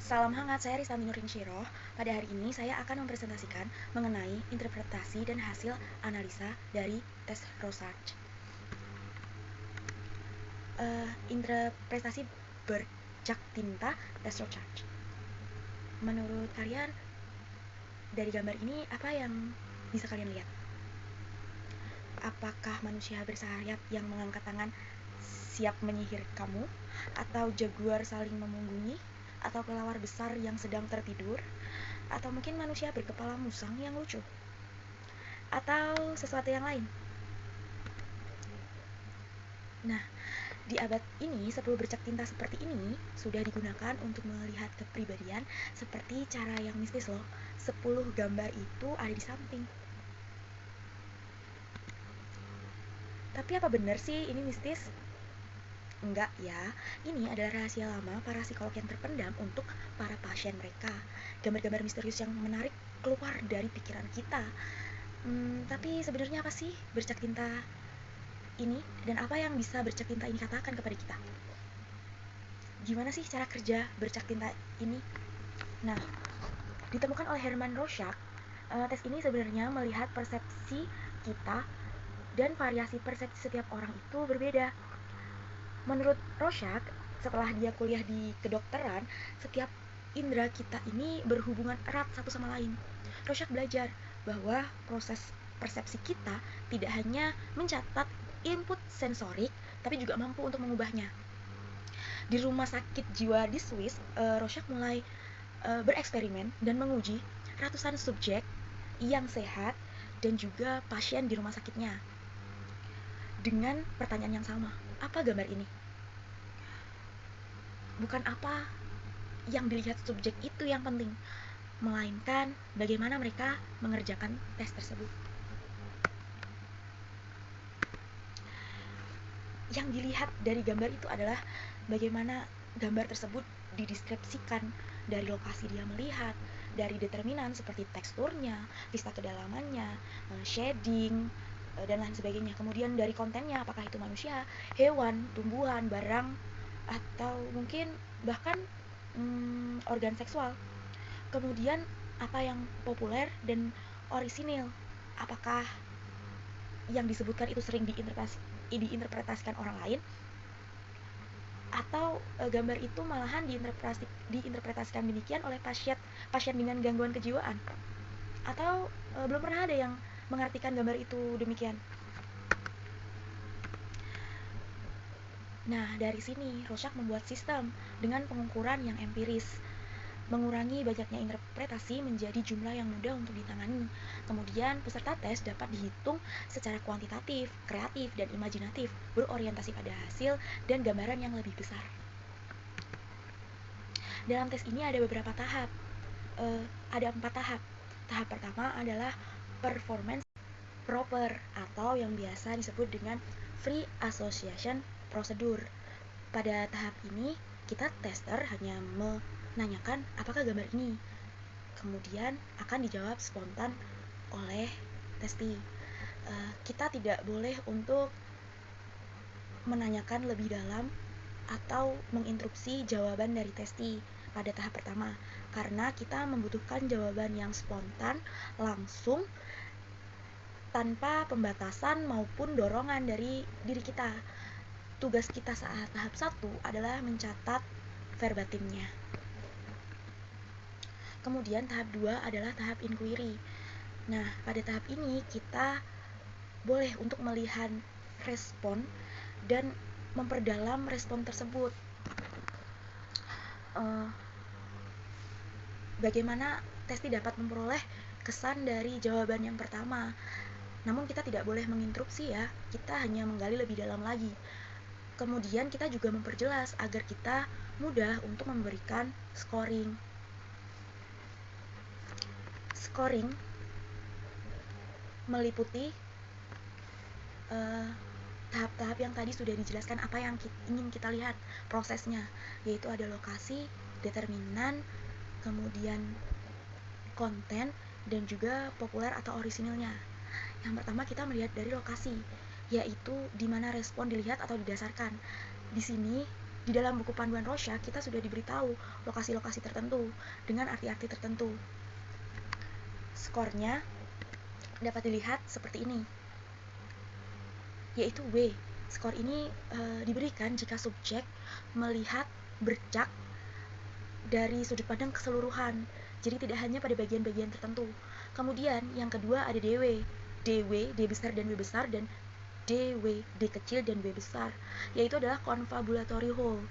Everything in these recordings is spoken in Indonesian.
Salam hangat, saya Risanti Nurinsyirah. Pada hari ini saya akan mempresentasikan mengenai interpretasi dan hasil analisa dari tes Rorschach. Interpretasi bercak tinta tes Rorschach. Menurut kalian, dari gambar ini apa yang bisa kalian lihat? Apakah manusia bersayap yang mengangkat tangan siap menyihir kamu? Atau jaguar saling memunggungi? Atau kelelawar besar yang sedang tertidur? Atau mungkin manusia berkepala musang yang lucu? Atau sesuatu yang lain? Nah, di abad ini, 10 bercak tinta seperti ini sudah digunakan untuk melihat kepribadian seperti cara yang mistis loh. 10 gambar itu ada di samping. Tapi apa benar sih ini mistis? Enggak ya, ini adalah rahasia lama para psikolog yang terpendam untuk para pasien mereka. Gambar-gambar misterius yang menarik keluar dari pikiran kita. Tapi sebenarnya apa sih bercak tinta ini, dan apa yang bisa bercak tinta ini katakan kepada kita? Gimana sih cara kerja bercak tinta ini? Nah, ditemukan oleh Herman Rorschach, tes ini sebenarnya melihat persepsi kita dan variasi persepsi setiap orang itu berbeda. Menurut Rorschach, setelah dia kuliah di kedokteran, setiap indera kita ini berhubungan erat satu sama lain. Rorschach belajar bahwa proses persepsi kita tidak hanya mencatat input sensorik, tapi juga mampu untuk mengubahnya. Di rumah sakit jiwa di Swiss, Rorschach mulai bereksperimen dan menguji ratusan subjek yang sehat dan juga pasien di rumah sakitnya dengan pertanyaan yang sama. Apa gambar ini? Bukan apa yang dilihat subjek itu yang penting, melainkan bagaimana mereka mengerjakan tes tersebut. Yang dilihat dari gambar itu adalah bagaimana gambar tersebut dideskripsikan, dari lokasi dia melihat, dari determinan seperti teksturnya, pista kedalamannya, shading, dan lain sebagainya. Kemudian dari kontennya, apakah itu manusia, hewan, tumbuhan, barang, atau mungkin bahkan organ seksual. Kemudian apa yang populer dan orisinil, apakah yang disebutkan itu sering diinterpretasikan orang lain, atau gambar itu malahan diinterpretasikan demikian oleh pasien dengan gangguan kejiwaan, atau belum pernah ada yang mengartikan gambar itu demikian. Nah, dari sini Rorschach membuat sistem dengan pengukuran yang empiris, mengurangi banyaknya interpretasi menjadi jumlah yang mudah untuk ditangani. Kemudian peserta tes dapat dihitung secara kuantitatif, kreatif, dan imajinatif, berorientasi pada hasil dan gambaran yang lebih besar. Dalam tes ini ada beberapa tahap. Ada 4 tahap. Tahap pertama adalah performance proper, atau yang biasa disebut dengan free association procedure. Pada tahap ini, kita tester hanya menanyakan apakah gambar ini, kemudian akan dijawab spontan oleh testi. Kita tidak boleh untuk menanyakan lebih dalam atau menginterupsi jawaban dari testi pada tahap pertama, karena kita membutuhkan jawaban yang spontan, langsung, tanpa pembatasan maupun dorongan dari diri kita. Tugas kita saat tahap 1 adalah mencatat verbatimnya. Kemudian tahap 2 adalah tahap inquiry. Nah, pada tahap ini kita boleh untuk melihat respon dan memperdalam respon tersebut. Bagaimana testi dapat memperoleh kesan dari jawaban yang pertama. Namun kita tidak boleh menginterupsi ya, kita hanya menggali lebih dalam lagi. Kemudian kita juga memperjelas agar kita mudah untuk memberikan scoring. Scoring meliputi tahap-tahap yang tadi sudah dijelaskan, apa yang ingin kita lihat prosesnya, yaitu ada lokasi, determinan, kemudian konten, dan juga populer atau orisinilnya. Yang pertama kita melihat dari lokasi, yaitu di mana respon dilihat atau didasarkan. Di sini Di dalam buku panduan Rorschach kita sudah diberitahu lokasi-lokasi tertentu dengan arti-arti tertentu. Skornya dapat dilihat seperti ini, yaitu W. Skor ini diberikan jika subjek melihat bercak dari sudut pandang keseluruhan, jadi tidak hanya pada bagian-bagian tertentu. Kemudian yang kedua ada DW, D besar dan W besar, dan DW, D kecil dan W besar, yaitu adalah confabulatory whole.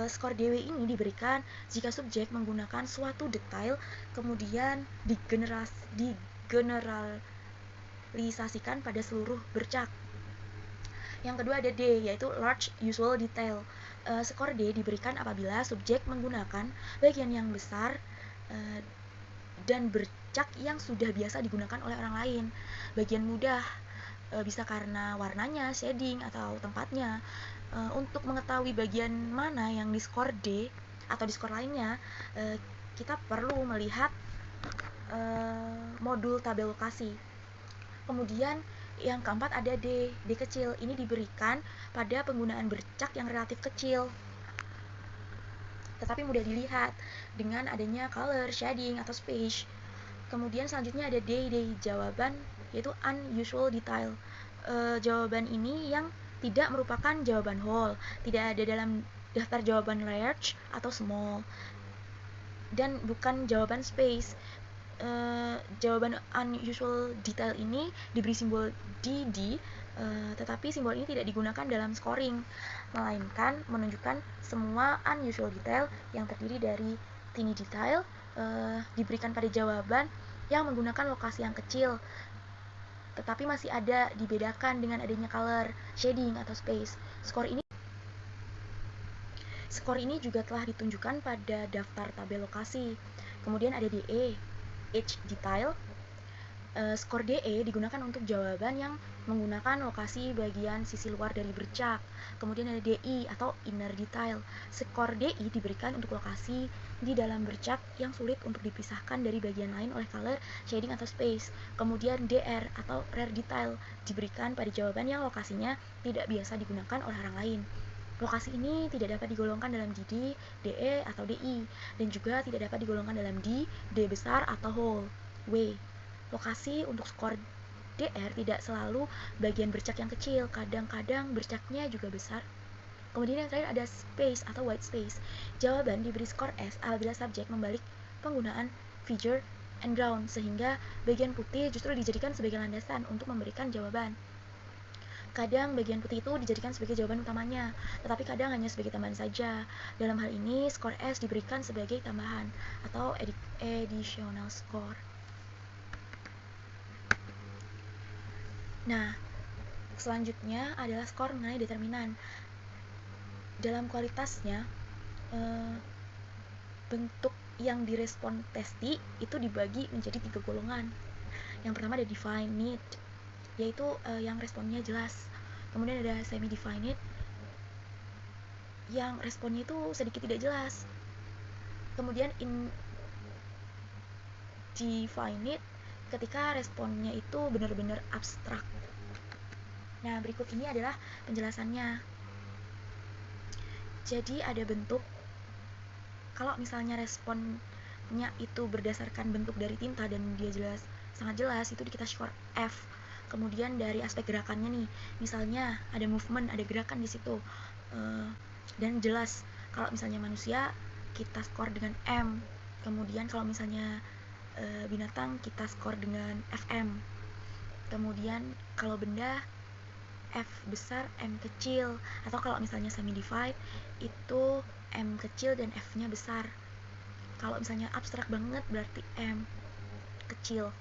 Skor DW ini diberikan jika subjek menggunakan suatu detail kemudian digeneralisasikan pada seluruh bercak. Yang kedua ada D, yaitu large usual detail. Skor D diberikan apabila subjek menggunakan bagian yang besar dan bercak yang sudah biasa digunakan oleh orang lain. Bagian mudah bisa karena warnanya, shading, atau tempatnya. Untuk mengetahui bagian mana yang di skor D atau di skor lainnya, kita perlu melihat modul tabel lokasi. Kemudian yang keempat ada D kecil. Ini diberikan pada penggunaan bercak yang relatif kecil tetapi mudah dilihat dengan adanya color, shading, atau space. Kemudian selanjutnya ada D, jawaban, yaitu unusual detail. Jawaban ini yang tidak merupakan jawaban whole, tidak ada dalam daftar jawaban large atau small, dan bukan jawaban space. Jawaban unusual detail ini diberi simbol DD, tetapi simbol ini tidak digunakan dalam scoring, melainkan menunjukkan semua unusual detail yang terdiri dari tiny detail diberikan pada jawaban yang menggunakan lokasi yang kecil, tetapi masih ada dibedakan dengan adanya color, shading, atau space. Skor ini juga telah ditunjukkan pada daftar tabel lokasi. Kemudian ada DE, H detail. Skor DE digunakan untuk jawaban yang menggunakan lokasi bagian sisi luar dari bercak. Kemudian ada DI atau inner detail. Skor DI diberikan untuk lokasi di dalam bercak yang sulit untuk dipisahkan dari bagian lain oleh color, shading, atau space. Kemudian DR atau rare detail diberikan pada jawaban yang lokasinya tidak biasa digunakan oleh orang lain. Lokasi ini tidak dapat digolongkan dalam DD, DE, atau DI, dan juga tidak dapat digolongkan dalam D besar, atau whole, W. Lokasi untuk skor DR tidak selalu bagian bercak yang kecil, kadang-kadang bercaknya juga besar. Kemudian yang terakhir ada space atau white space. Jawaban diberi skor S apabila subjek membalik penggunaan figure and ground, sehingga bagian putih justru dijadikan sebagai landasan untuk memberikan jawaban. Kadang bagian putih itu dijadikan sebagai jawaban utamanya, tetapi kadang hanya sebagai tambahan saja. Dalam hal ini, skor S diberikan sebagai tambahan atau additional score. Nah, selanjutnya adalah skor mengenai determinan. Dalam kualitasnya, bentuk yang direspon testi itu dibagi menjadi 3 golongan. Yang pertama ada definite, yaitu yang responnya jelas. Kemudian ada semi-definite, yang responnya itu sedikit tidak jelas. Kemudian indefinite, ketika responnya itu benar-benar abstrak. Nah, berikut ini adalah penjelasannya. Jadi ada bentuk, kalau misalnya responnya itu berdasarkan bentuk dari tinta dan dia sangat jelas, itu kita skor F. Kemudian dari aspek gerakannya nih, misalnya ada movement, ada gerakan di situ, dan jelas. Kalau misalnya manusia, kita skor dengan M. Kemudian kalau misalnya binatang, kita skor dengan FM. Kemudian kalau benda, F besar, M kecil. Atau kalau misalnya semi-divide, itu M kecil dan F-nya besar. Kalau misalnya abstrak banget, berarti M kecil.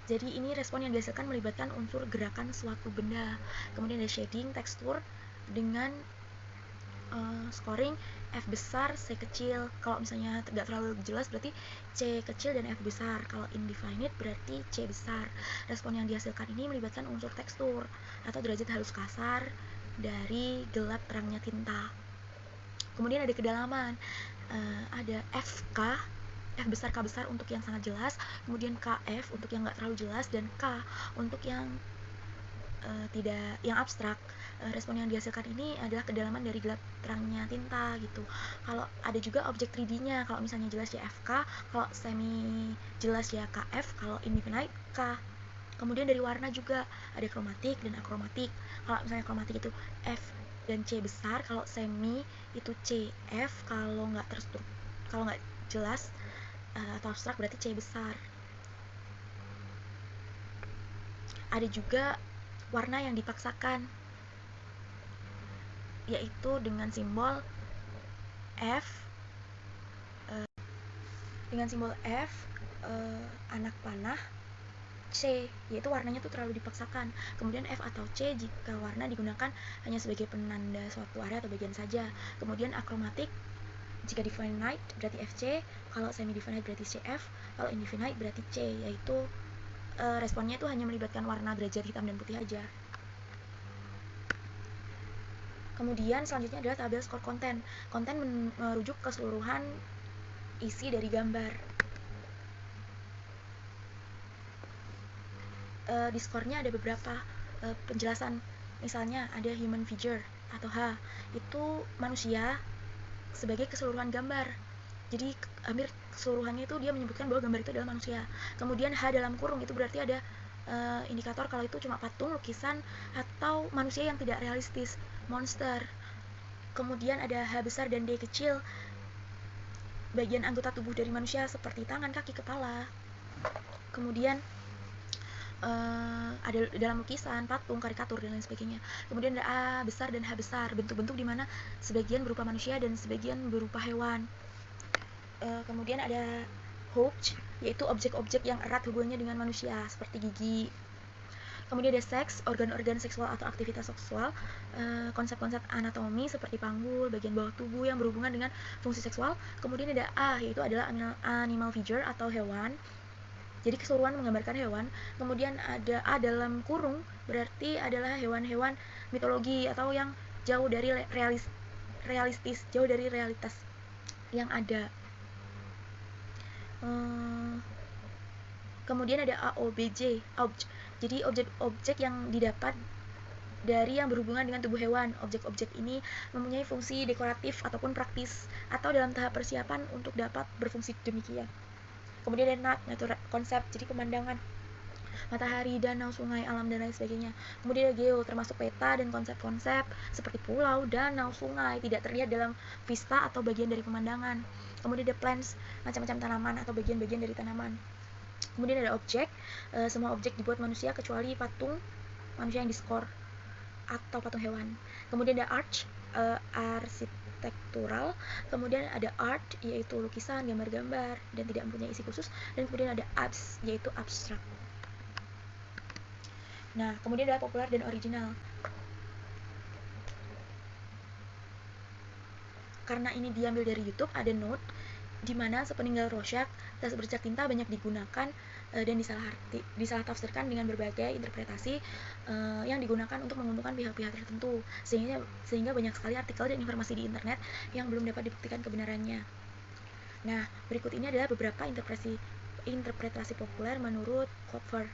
Jadi ini respon yang dihasilkan melibatkan unsur gerakan suatu benda. Kemudian ada shading, tekstur, dengan scoring F besar, C kecil. Kalau misalnya tidak terlalu jelas berarti C kecil dan F besar. Kalau indefinite berarti C besar. Respon yang dihasilkan ini melibatkan unsur tekstur atau derajat halus kasar dari gelap terangnya tinta. Kemudian ada kedalaman, ada FK, F besar, K besar untuk yang sangat jelas, kemudian KF untuk yang nggak terlalu jelas, dan K untuk yang tidak, yang abstrak. respon yang dihasilkan ini adalah kedalaman dari gelap terangnya tinta gitu. Kalau ada juga objek 3D-nya, kalau misalnya jelas ya FK, kalau semi jelas ya KF, kalau indefinite K. Kemudian dari warna juga ada kromatik dan akromatik. Kalau misalnya kromatik itu F dan C besar, kalau semi itu C F, kalau nggak jelas atau abstrak berarti C besar. Ada juga warna yang dipaksakan, yaitu dengan simbol F, anak panah, C, yaitu warnanya tuh terlalu dipaksakan. Kemudian F atau C jika warna digunakan hanya sebagai penanda suatu area atau bagian saja. Kemudian akromatik jika definite berarti FC, kalau semi definite berarti CF, kalau indefinite berarti C, yaitu responnya itu hanya melibatkan warna derajat hitam dan putih aja. Kemudian selanjutnya adalah tabel skor konten. Konten merujuk keseluruhan isi dari gambar. Di skornya ada beberapa penjelasan. Misalnya ada human figure atau H, itu manusia sebagai keseluruhan gambar. Jadi hampir keseluruhannya itu dia menyebutkan bahwa gambar itu adalah manusia. Kemudian H dalam kurung itu berarti ada indikator kalau itu cuma patung, lukisan, atau manusia yang tidak realistis, monster. Kemudian ada H besar dan D kecil, bagian anggota tubuh dari manusia seperti tangan, kaki, kepala. Kemudian ada dalam lukisan, patung, karikatur, dan lain sebagainya. Kemudian ada A besar dan H besar, bentuk-bentuk di mana sebagian berupa manusia dan sebagian berupa hewan. Kemudian ada hooch, yaitu objek-objek yang erat hubungannya dengan manusia, seperti gigi. Kemudian ada seks, organ-organ seksual atau aktivitas seksual, konsep-konsep anatomi seperti panggul, bagian bawah tubuh yang berhubungan dengan fungsi seksual. Kemudian ada A, yaitu adalah animal figure atau hewan, jadi keseluruhan menggambarkan hewan. Kemudian ada A dalam kurung, berarti adalah hewan-hewan mitologi atau yang jauh dari realistis, jauh dari realitas yang ada. Kemudian ada AOBJ, objek. Jadi objek-objek yang didapat dari yang berhubungan dengan tubuh hewan. Objek-objek ini mempunyai fungsi dekoratif ataupun praktis, atau dalam tahap persiapan untuk dapat berfungsi demikian. Kemudian ada nature konsep, jadi pemandangan, matahari, danau, sungai, alam, dan lain sebagainya. Kemudian ada geo, termasuk peta dan konsep-konsep seperti pulau, danau, sungai, tidak terlihat dalam vista atau bagian dari pemandangan. Kemudian ada plants, macam-macam tanaman atau bagian-bagian dari tanaman. Kemudian ada objek, semua objek dibuat manusia kecuali patung manusia yang diskor atau patung hewan. Kemudian ada arch, arsitektural. Kemudian ada art, yaitu lukisan, gambar-gambar, dan tidak mempunyai isi khusus. Dan kemudian ada abs, yaitu abstrak. Nah, kemudian ada populer dan original. Karena ini diambil dari YouTube, ada note di mana sepeninggal Rorschach, tes bercak tinta banyak digunakan dan disalah tafsirkan dengan berbagai interpretasi yang digunakan untuk menguntungkan pihak-pihak tertentu, sehingga banyak sekali artikel dan informasi di internet yang belum dapat dibuktikan kebenarannya. Nah, berikut ini adalah beberapa interpretasi populer menurut Hopfer.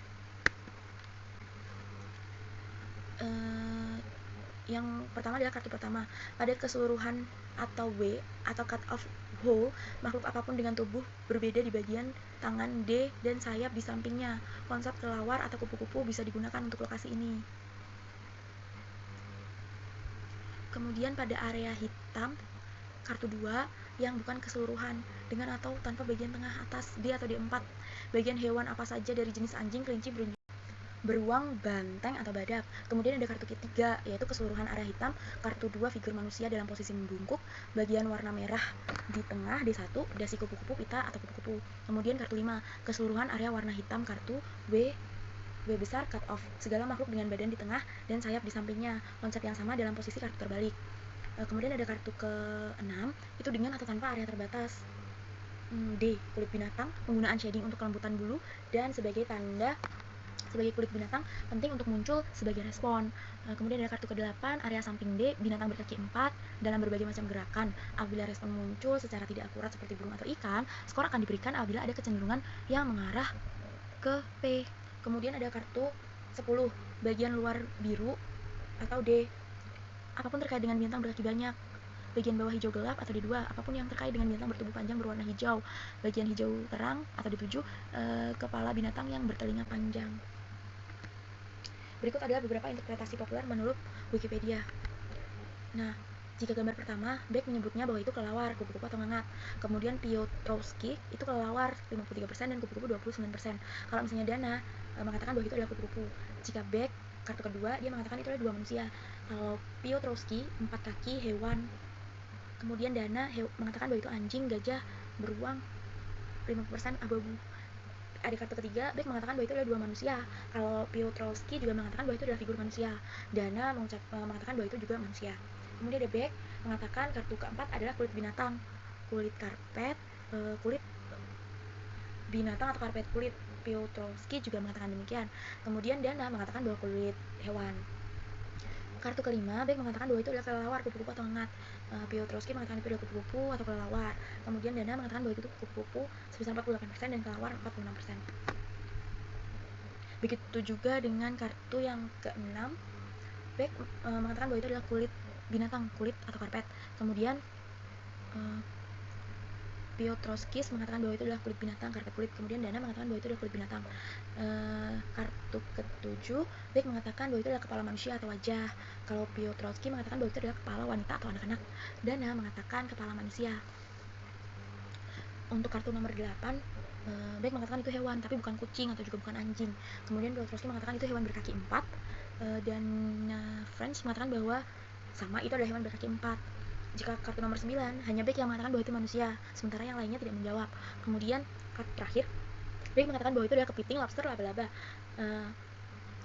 Yang pertama adalah kartu pertama. Pada keseluruhan atau W atau cut off whole, makhluk apapun dengan tubuh berbeda di bagian tangan, D, dan sayap di sampingnya. Konsep kelelawar atau kupu-kupu bisa digunakan untuk lokasi ini. Kemudian pada area hitam, kartu 2 yang bukan keseluruhan, dengan atau tanpa bagian tengah atas, D atau D4. Bagian hewan apa saja dari jenis anjing, kelinci, beruang, banteng, atau badak. Kemudian ada kartu ketiga, yaitu keseluruhan area hitam, kartu 2 figur manusia dalam posisi membungkuk, bagian warna merah di tengah, D1, dasi kupu-kupu, pita, atau kupu-kupu. Kemudian kartu 5, keseluruhan area warna hitam, kartu W besar, cut off, segala makhluk dengan badan di tengah dan sayap di sampingnya, konsep yang sama dalam posisi kartu terbalik. Kemudian ada kartu ke-6, itu dengan atau tanpa area terbatas. D, kulit binatang, penggunaan shading untuk kelembutan bulu, dan sebagai tanda sebagai kulit binatang penting untuk muncul sebagai respon. Kemudian ada kartu ke-8, area samping D, binatang berkaki 4 dalam berbagai macam gerakan. Apabila respon muncul secara tidak akurat seperti burung atau ikan, skor akan diberikan apabila ada kecenderungan yang mengarah ke P. Kemudian ada kartu 10, bagian luar biru atau D, apapun terkait dengan bintang berkaki banyak, bagian bawah hijau gelap atau D2, apapun yang terkait dengan bintang bertubuh panjang berwarna hijau, bagian hijau terang atau D7, kepala binatang yang bertelinga panjang. Berikut adalah beberapa interpretasi populer menurut Wikipedia. Nah, jika gambar pertama, Beck menyebutnya bahwa itu kelelawar, kupu-kupu atau ngangak. Kemudian Piotrowski itu kelelawar 53% dan kupu-kupu 29%. Kalau misalnya Dana mengatakan bahwa itu adalah kupu-kupu. Jika Beck kartu kedua, dia mengatakan itu adalah 2 manusia. Kalau Piotrowski 4 kaki hewan. Kemudian Dana mengatakan bahwa itu anjing, gajah, beruang, 50% abu-abu. Ada kartu ketiga, Beck mengatakan bahwa itu adalah 2 manusia. Kalau Piotrowski juga mengatakan bahwa itu adalah figur manusia. Dana mengatakan bahwa itu juga manusia. Kemudian ada Beck mengatakan kartu keempat adalah kulit binatang, kulit karpet, kulit binatang atau karpet kulit. Piotrowski juga mengatakan demikian. Kemudian Dana mengatakan bahwa kulit hewan. Kartu kelima, Beck mengatakan bahwa itu adalah kelelawar, kupu-kupu atau ngangak. Piotrowski mengatakan itu adalah kupu-kupu atau kelelawar. Kemudian Dana mengatakan bahwa itu kupu-kupu sebesar 48% dan kelelawar 46%. Begitu juga dengan kartu yang keenam, Beck mengatakan bahwa itu adalah kulit binatang, kulit atau karpet. Kemudian Piotrowski mengatakan bahwa itu adalah kulit binatang, karpet kulit. Kemudian Dana mengatakan bahwa itu adalah kulit binatang. Kartu ketujuh, Beck mengatakan bahwa itu adalah kepala manusia atau wajah. Kalau Piotrowski mengatakan bahwa itu adalah kepala wanita atau anak-anak. Dana mengatakan kepala manusia. Untuk kartu nomor 8, Beck mengatakan itu hewan, tapi bukan kucing atau juga bukan anjing. Kemudian Piotrowski mengatakan itu hewan berkaki 4, dan French mengatakan bahwa sama, itu adalah hewan berkaki 4. Jika kartu nomor 9, hanya Beck yang mengatakan bahwa itu manusia, sementara yang lainnya tidak menjawab. Kemudian kartu terakhir, Beck mengatakan bahwa itu adalah kepiting, lobster, laba-laba.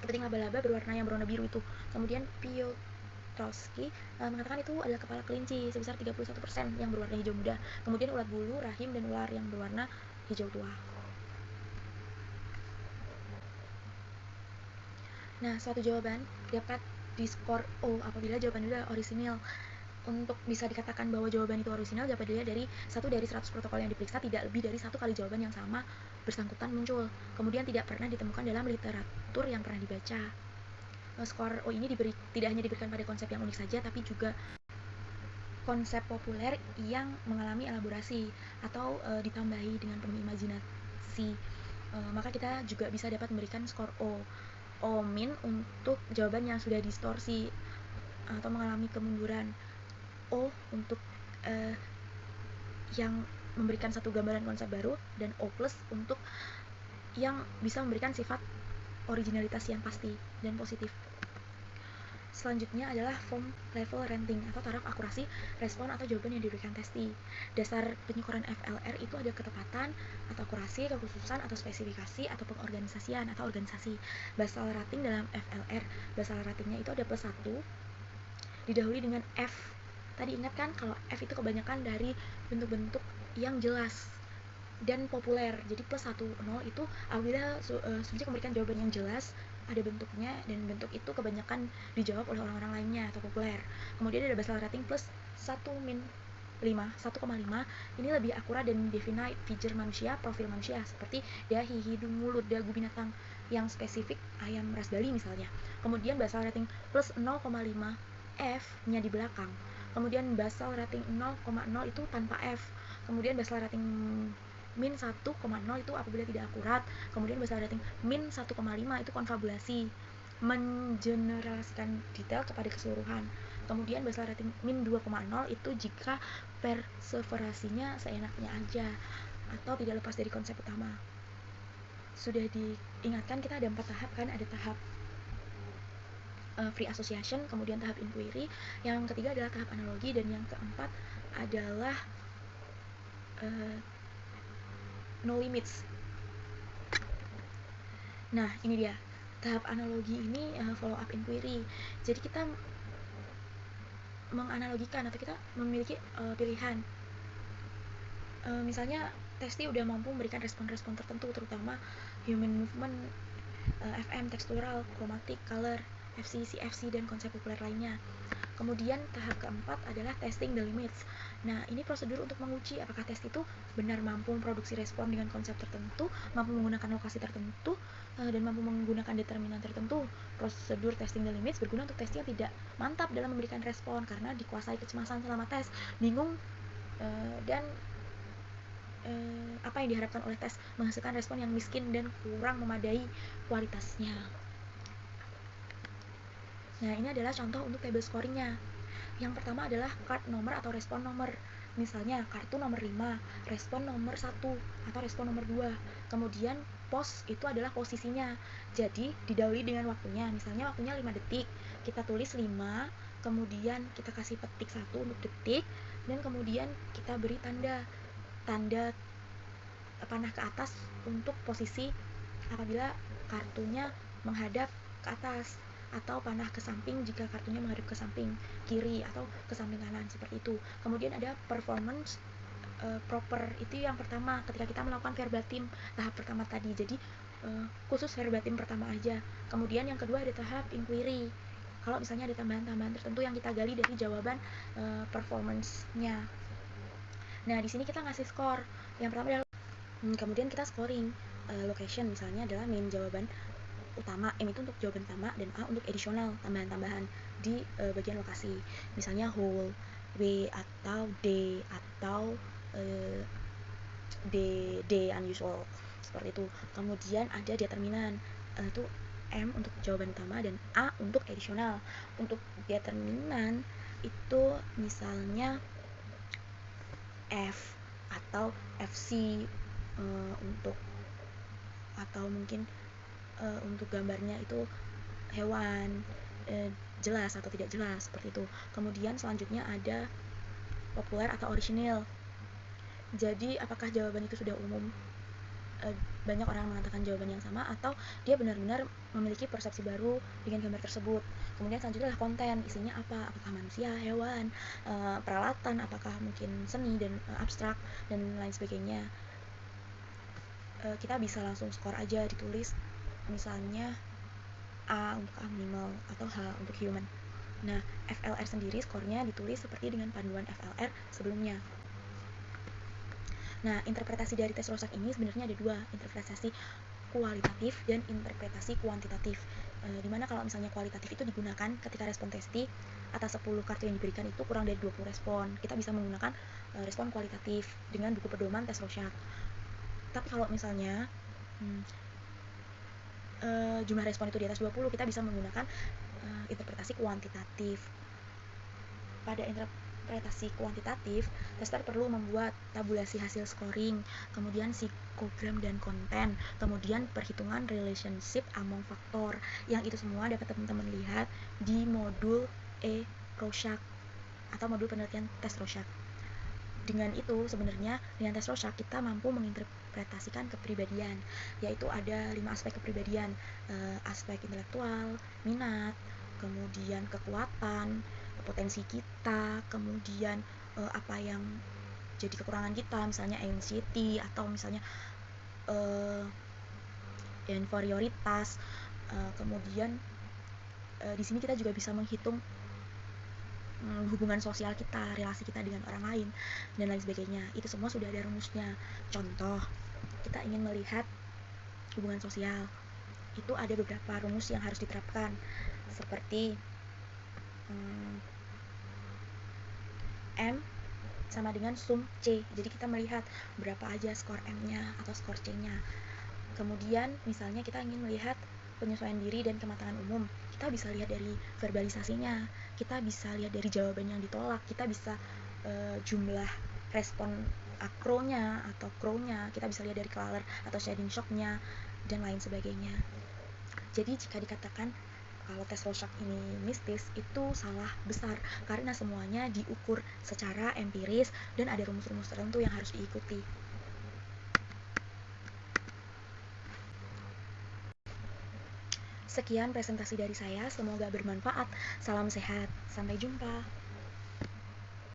Kepiting laba-laba berwarna biru itu. Kemudian Piotrowski mengatakan itu adalah kepala kelinci sebesar 31% yang berwarna hijau muda. Kemudian ulat bulu, rahim, dan ular yang berwarna hijau tua. Nah, suatu jawaban dapat diskor O apabila jawaban itu adalah orisinil. Untuk bisa dikatakan bahwa jawaban itu orisinal dapat dilihat dari 1 dari 100 protokol yang diperiksa tidak lebih dari 1 kali jawaban yang sama bersangkutan muncul. Kemudian tidak pernah ditemukan dalam literatur yang pernah dibaca. Skor O ini tidak hanya diberikan pada konsep yang unik saja, tapi juga konsep populer yang mengalami elaborasi atau ditambahi dengan penuh imajinasi. Maka kita juga bisa dapat memberikan skor O. O min untuk jawaban yang sudah distorsi atau mengalami kemunduran. O untuk yang memberikan satu gambaran konsep baru, dan O plus untuk yang bisa memberikan sifat originalitas yang pasti dan positif. Selanjutnya adalah form level rating atau taraf akurasi respon atau jawaban yang diberikan testi. Dasar penyukuran FLR itu ada ketepatan atau akurasi, kekhususan atau spesifikasi, atau pengorganisasian atau organisasi. Basal rating dalam FLR, basal ratingnya itu ada plus 1 didahului dengan F. Tadi ingat kan kalau F itu kebanyakan dari bentuk-bentuk yang jelas dan populer. Jadi plus 1, 0 itu apabila subjek memberikan jawaban yang jelas, ada bentuknya, dan bentuk itu kebanyakan dijawab oleh orang-orang lainnya atau populer. Kemudian ada basal rating plus 1 min 5, 1,5 ini lebih akurat dan definite feature manusia, profil manusia seperti dahi, hidung, mulut, dagu binatang yang spesifik, ayam ras Bali misalnya. Kemudian basal rating plus 0,5 F nya di belakang. Kemudian basal rating 0,0 itu tanpa F. Kemudian basal rating min 1,0 itu apabila tidak akurat. Kemudian basal rating min 1,5 itu konfabulasi, mengeneralisasikan detail kepada keseluruhan. Kemudian basal rating min 2,0 itu jika perseverasinya seenaknya aja atau tidak lepas dari konsep utama. Sudah diingatkan kita ada 4 tahap kan, ada tahap free association, kemudian tahap inquiry, yang ketiga adalah tahap analogi, dan yang keempat adalah no limits. Nah, ini dia tahap analogi ini, follow up inquiry. Jadi kita menganalogikan atau kita memiliki pilihan. Misalnya testi udah mampu memberikan respon-respon tertentu, terutama human movement, FM, tekstural, chromatic, color, FC, CFC, dan konsep populer lainnya. Kemudian tahap keempat adalah testing the limits. Nah, ini prosedur untuk menguji apakah tes itu benar mampu memproduksi respon dengan konsep tertentu, mampu menggunakan lokasi tertentu, dan mampu menggunakan determinan tertentu. Prosedur testing the limits berguna untuk testing yang tidak mantap dalam memberikan respon karena dikuasai kecemasan selama tes, bingung, dan apa yang diharapkan oleh tes menghasilkan respon yang miskin dan kurang memadai kualitasnya. Nah, ini adalah contoh untuk table scoringnya. Yang pertama adalah card nomor atau respon nomor. Misalnya kartu nomor 5, respon nomor 1 atau respon nomor 2. Kemudian pos itu adalah posisinya. Jadi didahului dengan waktunya. Misalnya waktunya 5 detik. Kita tulis 5, kemudian kita kasih petik 1 untuk detik, dan kemudian kita beri tanda panah ke atas untuk posisi apabila kartunya menghadap ke atas, atau panah ke samping jika kartunya menghadap ke samping kiri atau ke samping kanan, seperti itu. Kemudian ada performance proper, itu yang pertama ketika kita melakukan verbatim tahap pertama tadi, jadi khusus verbatim pertama aja. Kemudian yang kedua ada tahap inquiry, kalau misalnya ada tambahan-tambahan tertentu yang kita gali dari jawaban performance-nya. Nah, di sini kita ngasih skor. Yang pertama adalah kemudian kita scoring location, misalnya adalah main jawaban utama, M itu untuk jawaban utama, dan A untuk additional, tambahan-tambahan di bagian lokasi, misalnya whole, W atau D atau D unusual, seperti itu. Kemudian ada determinan, itu M untuk jawaban utama dan A untuk additional. Untuk determinan itu misalnya F atau FC, untuk atau mungkin untuk gambarnya itu hewan, jelas atau tidak jelas, seperti itu. Kemudian selanjutnya ada populer atau original. Jadi apakah jawaban itu sudah umum, banyak orang mengatakan jawaban yang sama, atau dia benar-benar memiliki persepsi baru dengan gambar tersebut. Kemudian selanjutnya adalah konten, isinya apa, apakah manusia, hewan, peralatan, apakah mungkin seni dan abstrak dan lain sebagainya. Kita bisa langsung skor aja, ditulis misalnya A untuk animal atau H untuk human. Nah, FLR sendiri skornya ditulis seperti dengan panduan FLR sebelumnya. Nah, interpretasi dari tes Rorschach ini sebenarnya ada dua, interpretasi kualitatif dan interpretasi kuantitatif. Dimana kalau misalnya kualitatif itu digunakan ketika respon testi atas 10 kartu yang diberikan itu kurang dari 20 respon. Kita bisa menggunakan respon kualitatif dengan buku pedoman tes Rorschach. Tapi kalau misalnya jumlah respon itu di atas 20, kita bisa menggunakan interpretasi kuantitatif. Pada interpretasi kuantitatif, tester perlu membuat tabulasi hasil scoring, kemudian psikogram dan konten, kemudian perhitungan relationship among faktor. Yang itu semua dapat teman-teman lihat di modul E Rorschach atau modul penelitian tes Rorschach. Dengan itu sebenarnya dengan tes Rorschach kita mampu menginterpretasikan kepribadian, yaitu ada 5 aspek kepribadian, aspek intelektual, minat, kemudian kekuatan, potensi kita, kemudian apa yang jadi kekurangan kita, misalnya anxiety atau misalnya inferioritas. Kemudian di sini kita juga bisa menghitung hubungan sosial kita, relasi kita dengan orang lain, dan lain sebagainya. Itu semua sudah ada rumusnya. Contoh, kita ingin melihat hubungan sosial, itu ada beberapa rumus yang harus diterapkan, seperti M sama dengan sum C. Jadi kita melihat berapa aja skor M-nya atau skor C-nya. Kemudian misalnya kita ingin melihat penyesuaian diri dan kematangan umum, kita bisa lihat dari verbalisasinya, kita bisa lihat dari jawaban yang ditolak, kita bisa jumlah respon akronya atau crow-nya, kita bisa lihat dari color atau shading shock-nya, dan lain sebagainya. Jadi jika dikatakan kalau tes Rorschach ini mistis, itu salah besar, karena semuanya diukur secara empiris dan ada rumus-rumus tertentu yang harus diikuti. Sekian presentasi dari saya, semoga bermanfaat. Salam sehat, sampai jumpa.